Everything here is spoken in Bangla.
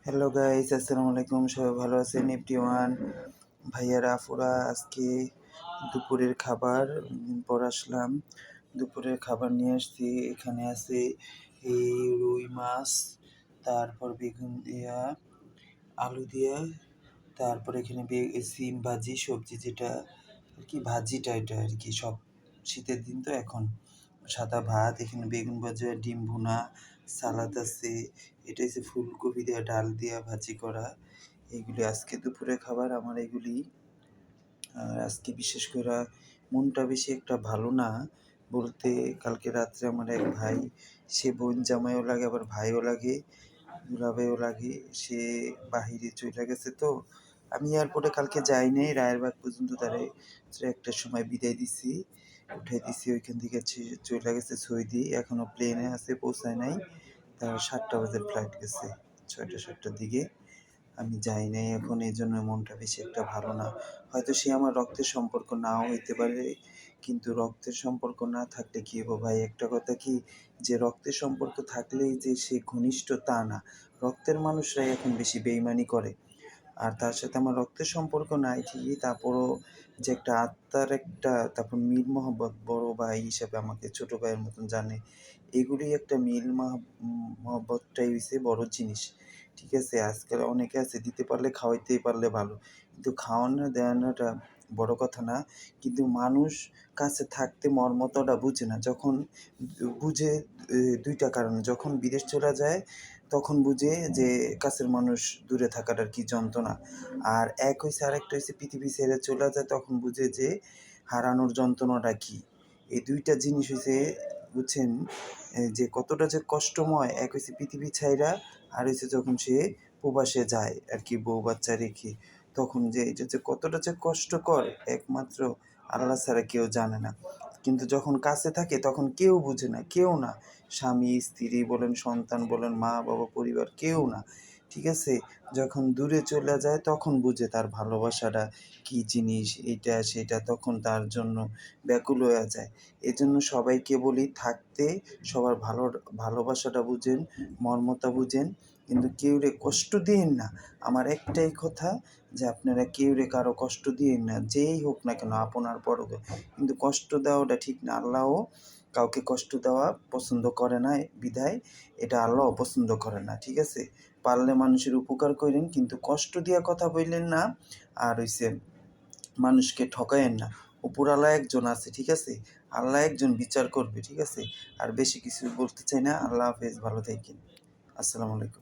হ্যালো গাইস, আসসালামু আলাইকুম। সবাই ভালো আছেন? এভরিওয়ান, ভাইয়ারা আপুরা, আজকে দুপুরের খাবার পর আসলাম। দুপুরের খাবার নিয়ে আসছি। এখানে আছে এই রুই মাছ, তারপর বেগুন দিয়া, আলু দিয়া, তারপর এখানে সিম ভাজি, সবজি যেটা আর কি ভাজিটা, এটা আর কি সব শীতের দিন তো এখন। সাদা ভাত, এখানে বেগুন ভাজা, ডিম ভুনা, সালাদ আছে। এটা হচ্ছে ফুলকপি দিয়ে ডাল দিয়া ভাজি করা। এইগুলি আজকে দুপুরে খাবার আমার এগুলি। আর আজকে বিশেষ করে মনটা বেশি একটা ভালো না বলতে, কালকে রাত্রে আমার এক ভাই, সে বোন জামাইও লাগে আবার ভাইও লাগে, দুলাভাইও লাগে, সে বাহিরে চলে গেছে। তো আমি এয়ারপোর্টে কালকে যাই নাই, রায়েরবাগ পর্যন্ত তারে একটার সময় বিদায় দিছি, উঠাই দিছি। ওইখান থেকে চলে গেছে সৌদি, এখনও প্লেনে আছে, পৌঁছায় নাই। তার 7টা বাজে ফ্লাইট গেছে, 6টা-7টার দিকে। আমি যাই নাই এখন, এই জন্য মনটা বেশি একটা ভালো না। হয়তো সে আমার রক্তের সম্পর্ক নাও হইতে পারে, কিন্তু রক্তের সম্পর্ক না থাকলে কী হবো ভাই, একটা কথা কি, যে রক্তের সম্পর্ক থাকলেই যে সে ঘনিষ্ঠ তা না। রক্তের মানুষরাই এখন বেশি বেইমানি করে। আর তার সাথে আমার রক্তের সম্পর্ক নাই ঠিকই, তারপরও যে একটা আত্মার একটা, তারপর মিল মহব্বত, বড় ভাই হিসাবে আমাকে ছোট ভাইয়ের মতন জানে, এগুলি একটা মিল মহব্বতটাই হইছে বড় জিনিস। ঠিক আছে, আজকাল অনেকে আছে দিতে পারলে খাওয়াইতেই পারলে ভালো, কিন্তু খাওয়ানো দেওয়ানোটা বড় কথা না। কিন্তু মানুষ কাছে থাকতে মর্মতাটা বুঝে না। যখন বুঝে ২টা কারণে, যখন বিদেশ চলে যায় তখন বুঝে যে কাছের মানুষ দূরে থাকাটার কি যন্ত্রণা। আর এক হইছে, আরেকটা হইছে পৃথিবী ছেড়ে চলে যায় তখন বুঝে যে হারানোর যন্ত্রণাটা কী। এই ২টা জিনিস হইছে, বুঝছেন, যে কতটা যে কষ্টময়। এক হইছে পৃথিবী ছাইরা, আর হইছে যখন সে প্রবাসে যায় আর কি বউ বাচ্চা রেখে, তখন যে এটা যে কতটা যে কষ্টকর একমাত্র আল্লাহ ছাড়া কেউ জানে না। কিন্তু যখন কাছে থাকে তখন কেউ বুঝে না, কেউ না। স্বামী স্ত্রী বলেন, সন্তান বলেন, মা বাবা, পরিবার, কেউ না। ঠিক আছে, যখন দূরে চলে যায় তখন বুঝে তার ভালোবাসাটা কী জিনিস, এইটা সেটা, তখন তার জন্য ব্যাকুল হয়ে যায়। এজন্য সবাইকে বলি, থাকতে সবার ভালোবাসাটা বুঝেন, মর্মটা বুঝেন, কিন্তু কেউরে কষ্ট দিয়েন না। আমার একটাই কথা, যে আপনারা কেউরে কারো কষ্ট দিয়েন না, যেই হোক না কেন, আপন আর পর। কিন্তু কষ্ট দেওয়াটা ঠিক না। আল্লাহও কাউকে কষ্ট দেওয়া পছন্দ করে না, বিধায় এটা আল্লাহ অপছন্দ করে না। ঠিক আছে, পারলে মানুষের উপকার করেন, কিন্তু কষ্ট দিয়া কথা বললেন না। আর হইছে মানুষকে ঠকায়েন না। উপরওয়ালা একজন আছে, ঠিক আছে, আল্লাহ একজন বিচার করবে। ঠিক আছে, আর বেশি কিছু বলতে চাই না। আল্লাহ হাফেজ, ভালো থাকেন। আসসালামু আলাইকুম।